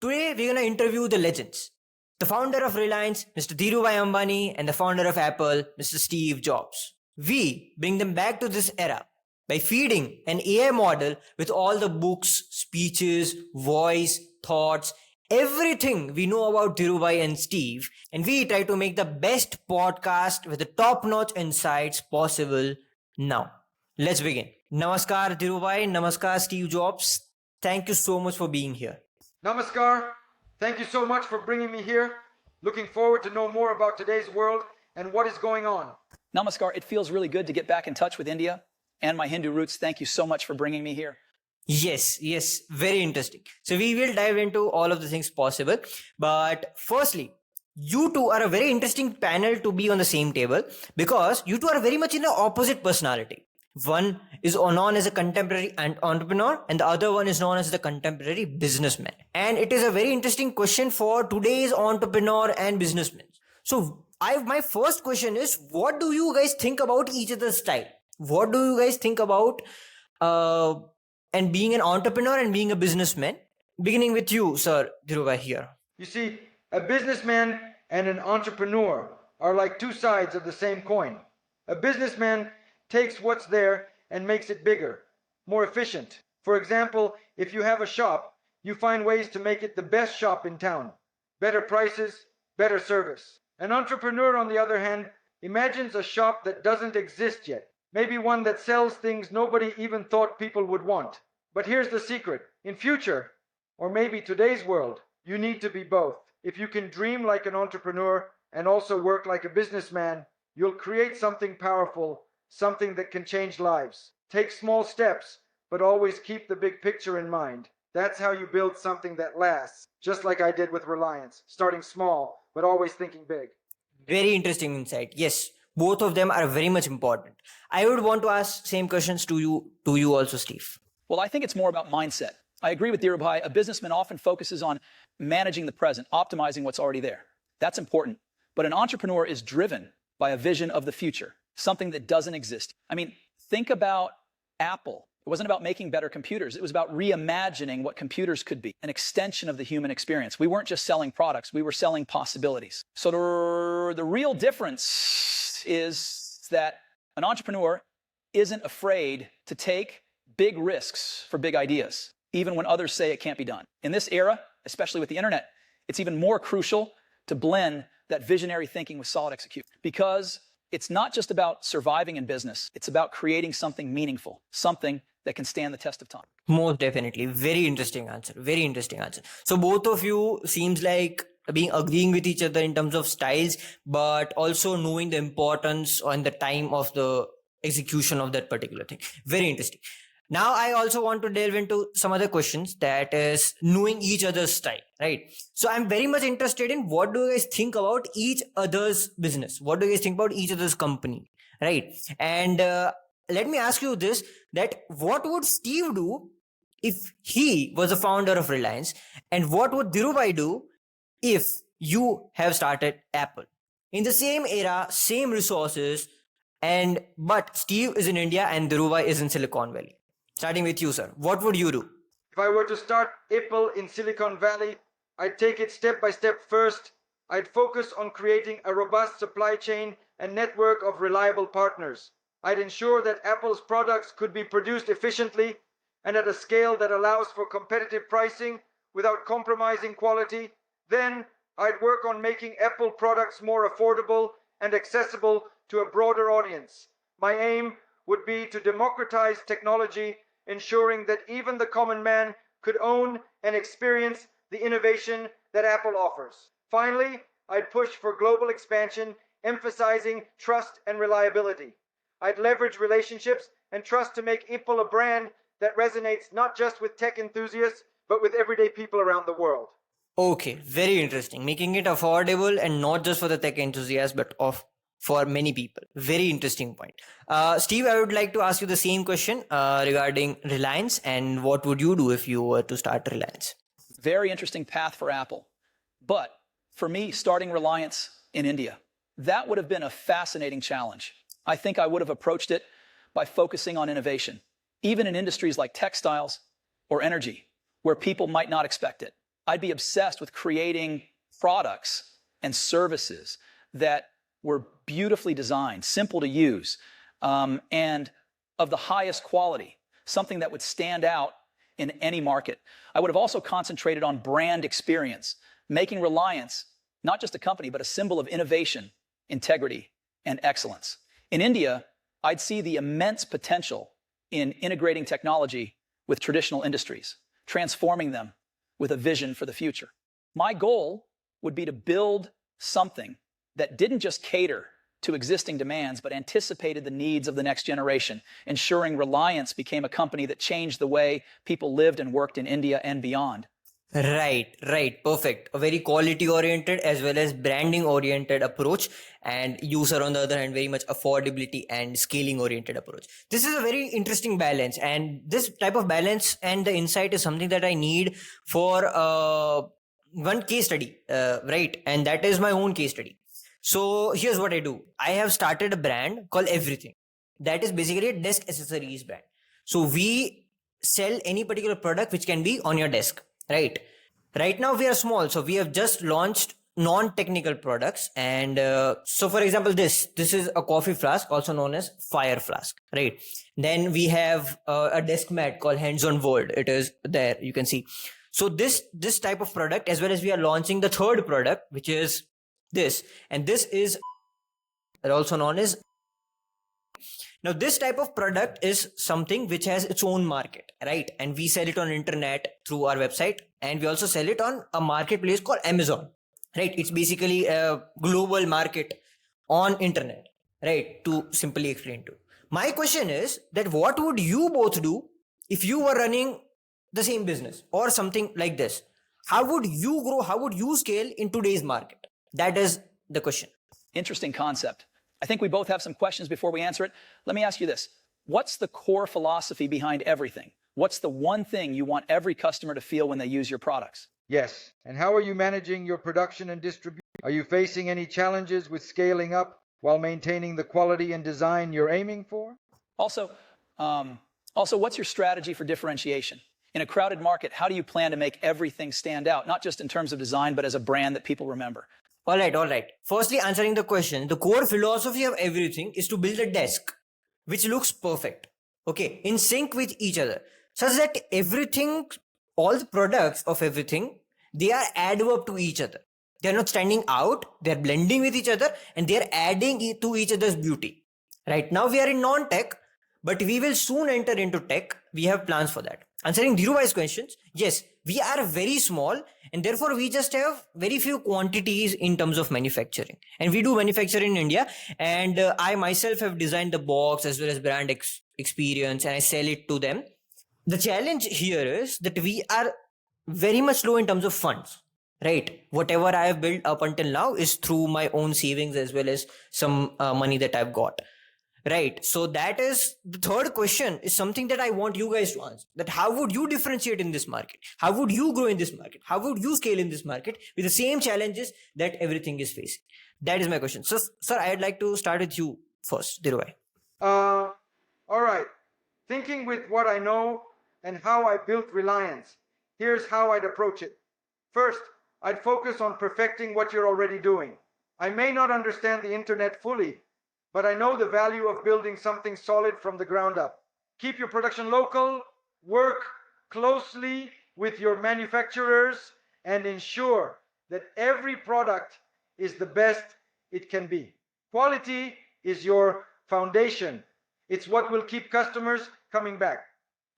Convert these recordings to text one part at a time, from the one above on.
Today, we're going to interview the legends. The founder of Reliance, Mr. Dhirubhai Ambani, and the founder of Apple, Mr. Steve Jobs. We bring them back to this era by feeding an AI model with all the books, speeches, voice, thoughts, everything we know about Dhirubhai and Steve, and we try to make the best podcast with the top-notch insights possible now. Let's begin. Namaskar Dhirubhai, Namaskar Steve Jobs. Thank you so much for being here. Namaskar. Thank you so much for bringing me here. Looking forward to know more about today's world and what is going on. Namaskar. It feels really good to get back in touch with India and my Hindu roots. Thank you so much for bringing me here. Yes, very interesting. So we will dive into all of the things possible. But firstly, you two are a very interesting panel to be on the same table because you two are very much in the opposite personality. One is known as a contemporary entrepreneur and the other one is known as the contemporary businessman. And it is a very interesting question for today's entrepreneur and businessmen. So my first question is, what do you guys think about each other's style? What do you guys think about and being an entrepreneur and being a businessman? Beginning with you, sir Dhirubhai here. You see, a businessman and an entrepreneur are like two sides of the same coin. A businessman takes what's there and makes it bigger, more efficient. For example, if you have a shop, you find ways to make it the best shop in town. Better prices, better service. An entrepreneur, on the other hand, imagines a shop that doesn't exist yet. Maybe one that sells things nobody even thought people would want. But here's the secret. In future, or maybe today's world, you need to be both. If you can dream like an entrepreneur and also work like a businessman, you'll create something powerful, something that can change lives. Take small steps, but always keep the big picture in mind. That's how you build something that lasts, just like I did with Reliance, starting small, but always thinking big. Very interesting insight. Yes, both of them are very much important. I would want to ask same questions to you also, Steve. Well, I think it's more about mindset. I agree with Dhirubhai. A businessman often focuses on managing the present, optimizing what's already there. That's important. But an entrepreneur is driven by a vision of the future, something that doesn't exist. I mean, think about Apple. It wasn't about making better computers. It was about reimagining what computers could be, an extension of the human experience. We weren't just selling products. We were selling possibilities. So the real difference is that an entrepreneur isn't afraid to take big risks for big ideas, even when others say it can't be done. In this era, especially with the internet, it's even more crucial to blend that visionary thinking with solid execution, because it's not just about surviving in business. It's about creating something meaningful, something that can stand the test of time. Most definitely. Very interesting answer. Very interesting answer. So both of you seems like agreeing with each other in terms of styles, but also knowing the importance and the time of the execution of that particular thing. Very interesting. Now, I also want to delve into some other questions, that is knowing each other's style, right? So I'm very much interested in what do you guys think about each other's business? What do you guys think about each other's company, right? And let me ask you this, that what would Steve do if he was a founder of Reliance? And what would Dhirubhai do if you have started Apple? In the same era, same resources, but Steve is in India and Dhirubhai is in Silicon Valley. Starting with you, sir. What would you do? If I were to start Apple in Silicon Valley, I'd take it step by step first. I'd focus on creating a robust supply chain and network of reliable partners. I'd ensure that Apple's products could be produced efficiently and at a scale that allows for competitive pricing without compromising quality. Then I'd work on making Apple products more affordable and accessible to a broader audience. My aim would be to democratize technology, ensuring that even the common man could own and experience the innovation that Apple offers. Finally, I'd push for global expansion, emphasizing trust and reliability. I'd leverage relationships and trust to make Apple a brand that resonates not just with tech enthusiasts, but with everyday people around the world. Okay, very interesting. Making it affordable and not just for the tech enthusiasts, but for many people. Very interesting point. Steve, I would like to ask you the same question regarding Reliance, and what would you do if you were to start Reliance? Very interesting path for Apple. But for me, starting Reliance in India, that would have been a fascinating challenge. I think I would have approached it by focusing on innovation, even in industries like textiles or energy, where people might not expect it. I'd be obsessed with creating products and services that were beautifully designed, simple to use, and of the highest quality, something that would stand out in any market. I would have also concentrated on brand experience, making Reliance not just a company, but a symbol of innovation, integrity, and excellence. In India, I'd see the immense potential in integrating technology with traditional industries, transforming them with a vision for the future. My goal would be to build something that didn't just cater to existing demands, but anticipated the needs of the next generation, ensuring Reliance became a company that changed the way people lived and worked in India and beyond. Right, perfect. A very quality oriented as well as branding oriented approach, and user on the other hand, very much affordability and scaling oriented approach. This is a very interesting balance, and this type of balance and the insight is something that I need for one case study, right? And that is my own case study. So here's what I do. I have started a brand called Everything. That is basically a desk accessories brand. So we sell any particular product which can be on your desk, right? Right now we are small. So we have just launched non-technical products. And so for example, this is a coffee flask, also known as fire flask, right? Then we have a desk mat called Hands on World. It is there, you can see. So this type of product, as well as we are launching the third product, which is this, and this is also known as. Now this type of product is something which has its own market, right? And we sell it on internet through our website, and we also sell it on a marketplace called Amazon, right? It's basically a global market on internet, right? To simply explain to. My question is that what would you both do if you were running the same business or something like this? How would you grow? How would you scale in today's market? That is the question. Interesting concept. I think we both have some questions before we answer it. Let me ask you this. What's the core philosophy behind everything? What's the one thing you want every customer to feel when they use your products? Yes. And how are you managing your production and distribution? Are you facing any challenges with scaling up while maintaining the quality and design you're aiming for? Also, what's your strategy for differentiation? In a crowded market, how do you plan to make everything stand out, not just in terms of design, but as a brand that people remember? All right. Firstly, answering the question, the core philosophy of Everything is to build a desk which looks perfect, okay, in sync with each other, such that everything, all the products of Everything, they are adverb to each other. They are not standing out, they are blending with each other, and they are adding to each other's beauty. Right now we are in non-tech, but we will soon enter into tech. We have plans for that. Answering Dhirubhai's questions, yes, we are very small, and therefore we just have very few quantities in terms of manufacturing. And we do manufacture in India, and I myself have designed the box as well as brand experience, and I sell it to them. The challenge here is that we are very much low in terms of funds, right? Whatever I have built up until now is through my own savings as well as some money that I've got. Right. So that is the third question, is something that I want you guys to answer. That how would you differentiate in this market? How would you grow in this market? How would you scale in this market with the same challenges that Everything is facing? That is my question. So, sir, I'd like to start with you first, Dhirubhai. All right. Thinking with what I know and how I built Reliance, here's how I'd approach it. First, I'd focus on perfecting what you're already doing. I may not understand the internet fully, but I know the value of building something solid from the ground up. Keep your production local, work closely with your manufacturers, and ensure that every product is the best it can be. Quality is your foundation. It's what will keep customers coming back.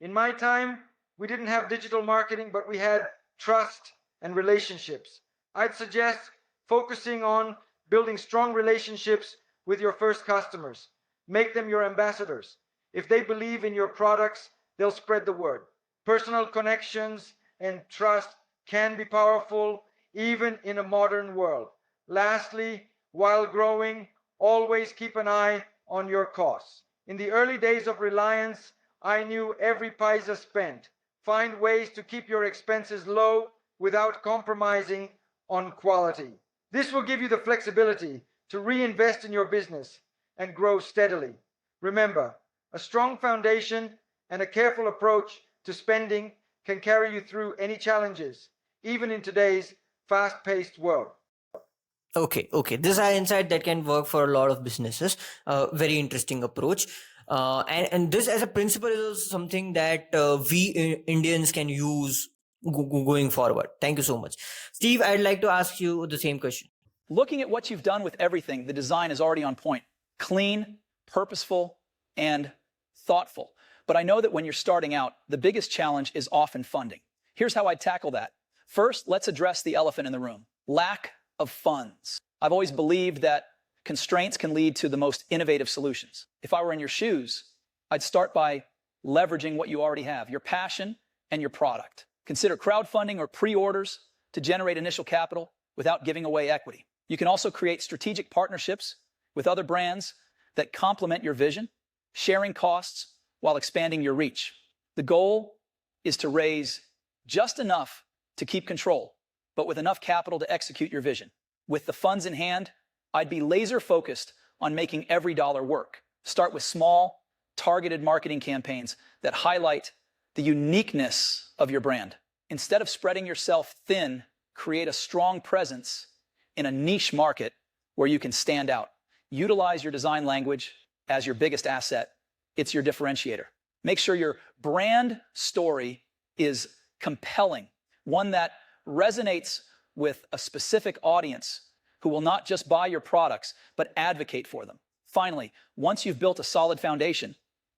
In my time, we didn't have digital marketing, but we had trust and relationships. I'd suggest focusing on building strong relationships with your first customers. Make them your ambassadors. If they believe in your products, they'll spread the word. Personal connections and trust can be powerful even in a modern world. Lastly, while growing, always keep an eye on your costs. In the early days of Reliance, I knew every paisa spent. Find ways to keep your expenses low without compromising on quality. This will give you the flexibility to reinvest in your business and grow steadily. Remember, a strong foundation and a careful approach to spending can carry you through any challenges. even in today's fast-paced world. Okay. This is an insight that can work for a lot of businesses. Very interesting approach. And this as a principle is also something that Indians can use going forward. Thank you so much. Steve, I'd like to ask you the same question. Looking at what you've done with everything, the design is already on point. Clean, purposeful, and thoughtful. But I know that when you're starting out, the biggest challenge is often funding. Here's how I'd tackle that. First, let's address the elephant in the room: lack of funds. I've always believed that constraints can lead to the most innovative solutions. If I were in your shoes, I'd start by leveraging what you already have, your passion and your product. Consider crowdfunding or pre-orders to generate initial capital without giving away equity. You can also create strategic partnerships with other brands that complement your vision, sharing costs while expanding your reach. The goal is to raise just enough to keep control, but with enough capital to execute your vision. With the funds in hand, I'd be laser focused on making every dollar work. Start with small, targeted marketing campaigns that highlight the uniqueness of your brand. Instead of spreading yourself thin, create a strong presence in a niche market where you can stand out. Utilize your design language as your biggest asset. It's your differentiator. Make sure your brand story is compelling, one that resonates with a specific audience who will not just buy your products, but advocate for them. Finally, once you've built a solid foundation,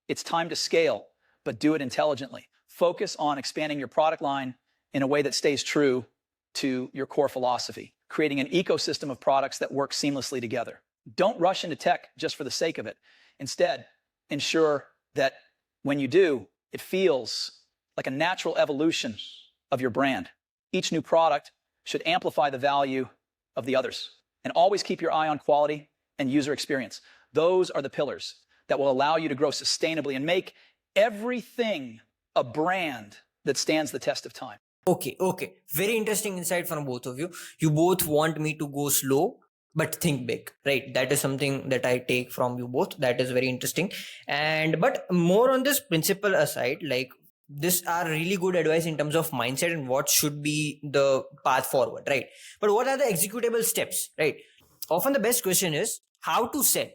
it's time to scale, but do it intelligently. Focus on expanding your product line in a way that stays true to your core philosophy, creating an ecosystem of products that work seamlessly together. Don't rush into tech just for the sake of it. Instead, ensure that when you do, it feels like a natural evolution of your brand. Each new product should amplify the value of the others. And always keep your eye on quality and user experience. Those are the pillars that will allow you to grow sustainably and make everything a brand that stands the test of time. Okay. Very interesting insight from both of you. You both want me to go slow, but think big, right? That is something that I take from you both. That is very interesting. But more on this principle aside, like, this are really good advice in terms of mindset and what should be the path forward, right? But what are the executable steps, right? Often the best question is how to sell.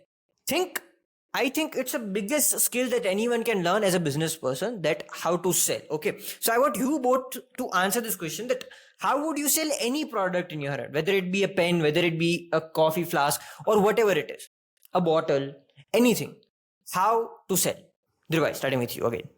I think it's the biggest skill that anyone can learn as a business person, that how to sell. Okay. So I want you both to answer this question, that how would you sell any product in your hand, whether it be a pen, whether it be a coffee flask or whatever it is, a bottle, anything. How to sell? Dhirubhai, starting with you again.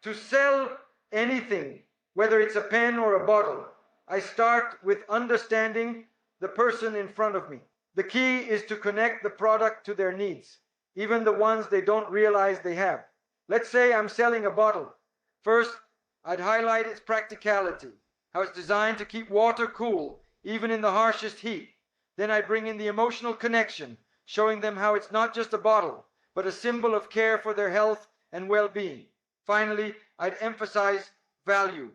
To sell anything, whether it's a pen or a bottle, I start with understanding the person in front of me. The key is to connect the product to their needs, even the ones they don't realize they have. Let's say I'm selling a bottle. First, I'd highlight its practicality, how it's designed to keep water cool, even in the harshest heat. Then I bring in the emotional connection, showing them how it's not just a bottle, but a symbol of care for their health and well-being. Finally, I'd emphasize value,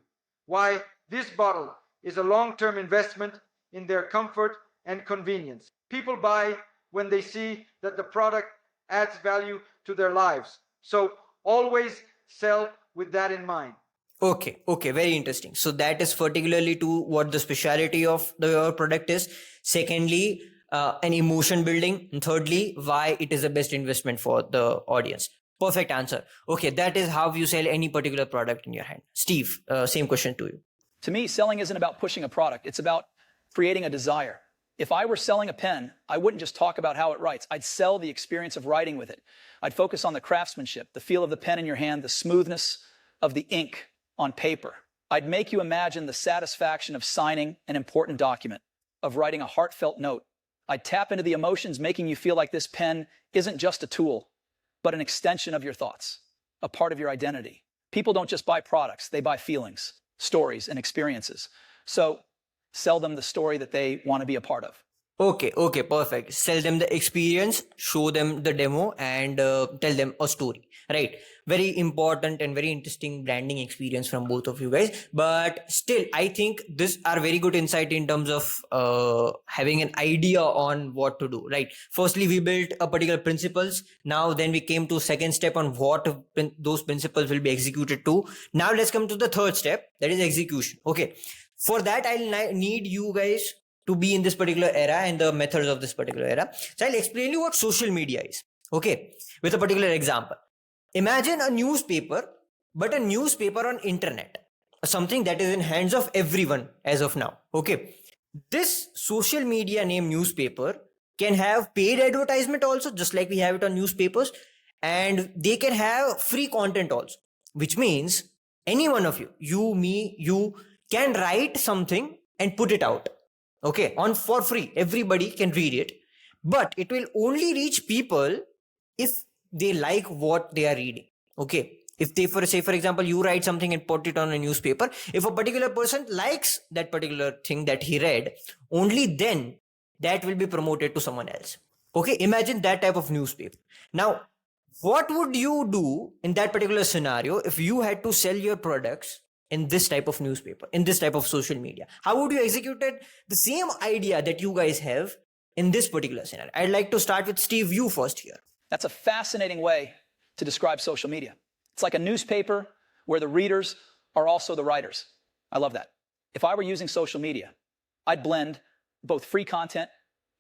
why this bottle is a long-term investment in their comfort and convenience. People buy when they see that the product adds value to their lives. So always sell with that in mind. Okay, very interesting. So that is particularly to what the speciality of your product is. Secondly, an emotion building. And thirdly, why it is the best investment for the audience. Perfect answer. Okay, that is how you sell any particular product in your hand. Steve, same question to you. To me, selling isn't about pushing a product. It's about creating a desire. If I were selling a pen, I wouldn't just talk about how it writes. I'd sell the experience of writing with it. I'd focus on the craftsmanship, the feel of the pen in your hand, the smoothness of the ink on paper. I'd make you imagine the satisfaction of signing an important document, of writing a heartfelt note. I'd tap into the emotions, making you feel like this pen isn't just a tool, but an extension of your thoughts, a part of your identity. People don't just buy products, they buy feelings, stories, and experiences. So sell them the story that they want to be a part of. Okay, perfect. Sell them the experience, show them the demo, and tell them a story, right? Very important and very interesting branding experience from both of you guys. But still, I think these are very good insight in terms of having an idea on what to do, right? Firstly, we built a particular principles. Now, then we came to second step on what those principles will be executed to. Now, let's come to the third step, that is execution. Okay. For that, I'll need you guys to be in this particular era and the methods of this particular era. So I'll explain you what social media is. Okay, with a particular example. Imagine a newspaper, but a newspaper on internet, something that is in hands of everyone as of now. Okay, this social media named newspaper can have paid advertisement also, just like we have it on newspapers, and they can have free content also, which means any one of you, me, you can write something and put it out. Okay, on for free, everybody can read it, but it will only reach people if they like what they are reading. Okay, if they, for example, you write something and put it on a newspaper, if a particular person likes that particular thing that he read, only then that will be promoted to someone else. Okay, imagine that type of newspaper. Now, what would you do in that particular scenario if you had to sell your products in this type of newspaper, in this type of social media? How would you execute it? The same idea that you guys have in this particular scenario. I'd like to start with Steve, you first here. That's a fascinating way to describe social media. It's like a newspaper where the readers are also the writers. I love that. If I were using social media, I'd blend both free content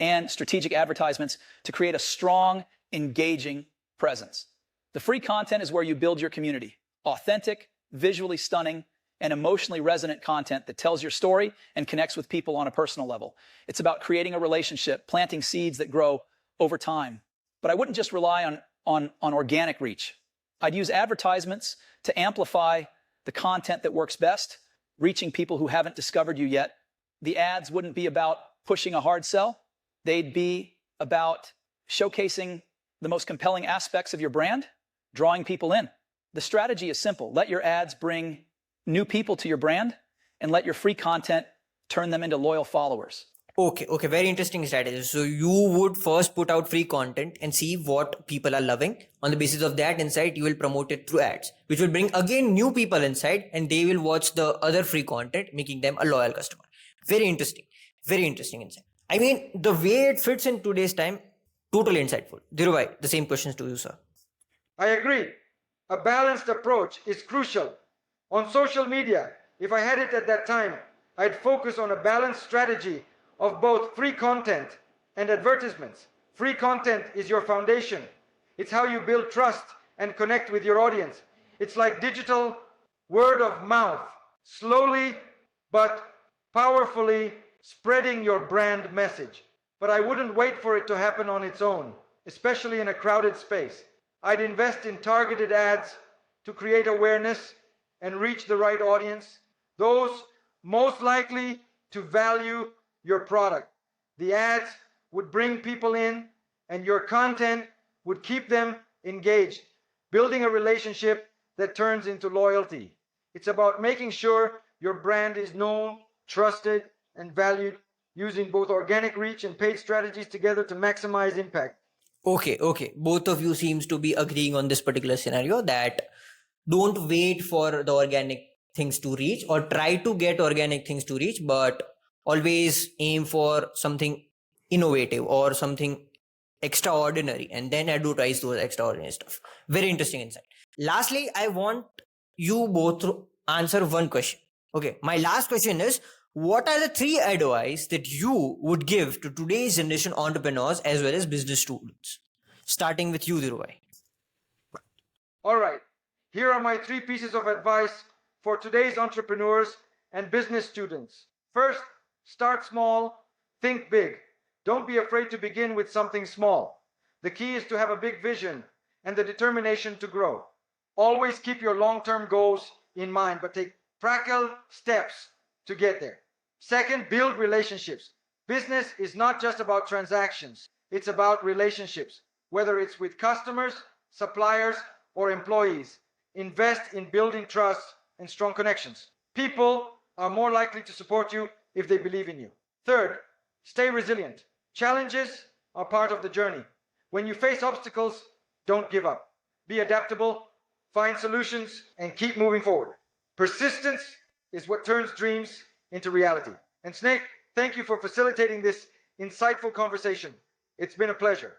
and strategic advertisements to create a strong, engaging presence. The free content is where you build your community. Authentic, visually stunning, and emotionally resonant content that tells your story and connects with people on a personal level. It's about creating a relationship, planting seeds that grow over time. But I wouldn't just rely on organic reach. I'd use advertisements to amplify the content that works best, reaching people who haven't discovered you yet. The ads wouldn't be about pushing a hard sell. They'd be about showcasing the most compelling aspects of your brand, drawing people in. The strategy is simple. Let your ads bring new people to your brand and let your free content turn them into loyal followers. Okay, very interesting strategy. So you would first put out free content and see what people are loving. On the basis of that insight, you will promote it through ads, which will bring again new people inside, and they will watch the other free content, making them a loyal customer. Very interesting insight. I mean, the way it fits in today's time, totally insightful. Dhirubhai, the same questions to you, sir. I agree. A balanced approach is crucial. On social media, if I had it at that time, I'd focus on a balanced strategy of both free content and advertisements. Free content is your foundation. It's how you build trust and connect with your audience. It's like digital word of mouth, slowly but powerfully spreading your brand message. But I wouldn't wait for it to happen on its own, especially in a crowded space. I'd invest in targeted ads to create awareness and reach the right audience, those most likely to value your product. The ads would bring people in, and your content would keep them engaged, building a relationship that turns into loyalty. It's about making sure your brand is known, trusted, and valued, using both organic reach and paid strategies together to maximize impact. Okay. Both of you seems to be agreeing on this particular scenario that don't wait for the organic things to reach or try to get organic things to reach, but always aim for something innovative or something extraordinary and then advertise those extraordinary stuff. Very interesting insight. Lastly, I want you both to answer one question. Okay, my last question is, what are the 3 advice that you would give to today's generation entrepreneurs as well as business students? Starting with you, Dhirubhai. All right, here are my 3 pieces of advice for today's entrepreneurs and business students. First, start small, think big. Don't be afraid to begin with something small. The key is to have a big vision and the determination to grow. Always keep your long-term goals in mind, but take practical steps to get there. Second, build relationships. Business is not just about transactions. It's about relationships, whether it's with customers, suppliers, or employees. Invest in building trust and strong connections. People are more likely to support you if they believe in you. Third, stay resilient. Challenges are part of the journey. When you face obstacles, don't give up. Be adaptable, find solutions, and keep moving forward. Persistence is what turns dreams into reality. And Snake, thank you for facilitating this insightful conversation. It's been a pleasure.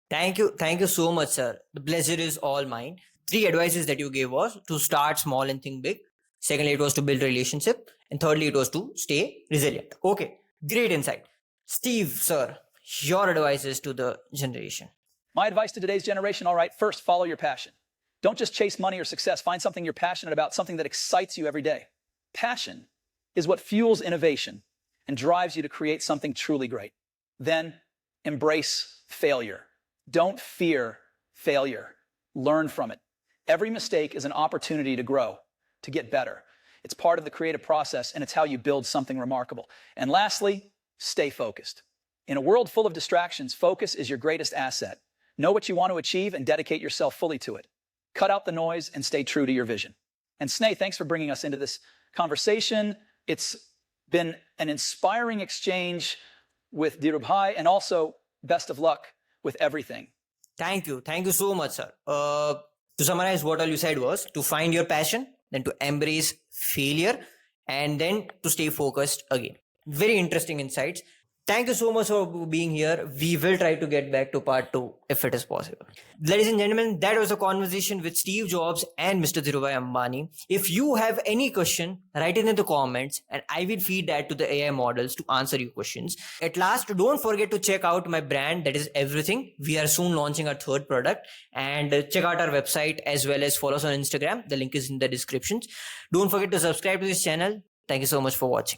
Thank you so much, sir. The pleasure is all mine. 3 advices that you gave was to start small and think big, Secondly, it was to build relationship. And thirdly, it was to stay resilient. Okay, great insight. Steve, sir, your advices to the generation. My advice to today's generation, all right, first, follow your passion. Don't just chase money or success. Find something you're passionate about, something that excites you every day. Passion is what fuels innovation and drives you to create something truly great. Then embrace failure. Don't fear failure. Learn from it. Every mistake is an opportunity to grow, to get better. It's part of the creative process, and it's how you build something remarkable. And lastly, stay focused. In a world full of distractions, focus is your greatest asset. Know what you want to achieve and dedicate yourself fully to it. Cut out the noise and stay true to your vision. And Sneh, thanks for bringing us into this conversation. It's been an inspiring exchange with Dhirubhai, and also best of luck with everything. Thank you. Thank you so much, sir. To summarize, what all you said was to find your passion, then to embrace failure, and then to stay focused again. Very interesting insights. Thank you so much for being here. We will try to get back to part 2 if it is possible. Ladies and gentlemen, that was a conversation with Steve Jobs and Mr. Dhirubhai Ambani. If you have any question, write it in the comments and I will feed that to the AI models to answer your questions. At last, don't forget to check out my brand, that is Everything. We are soon launching our 3rd product, and check out our website as well as follow us on Instagram. The link is in the description. Don't forget to subscribe to this channel. Thank you so much for watching.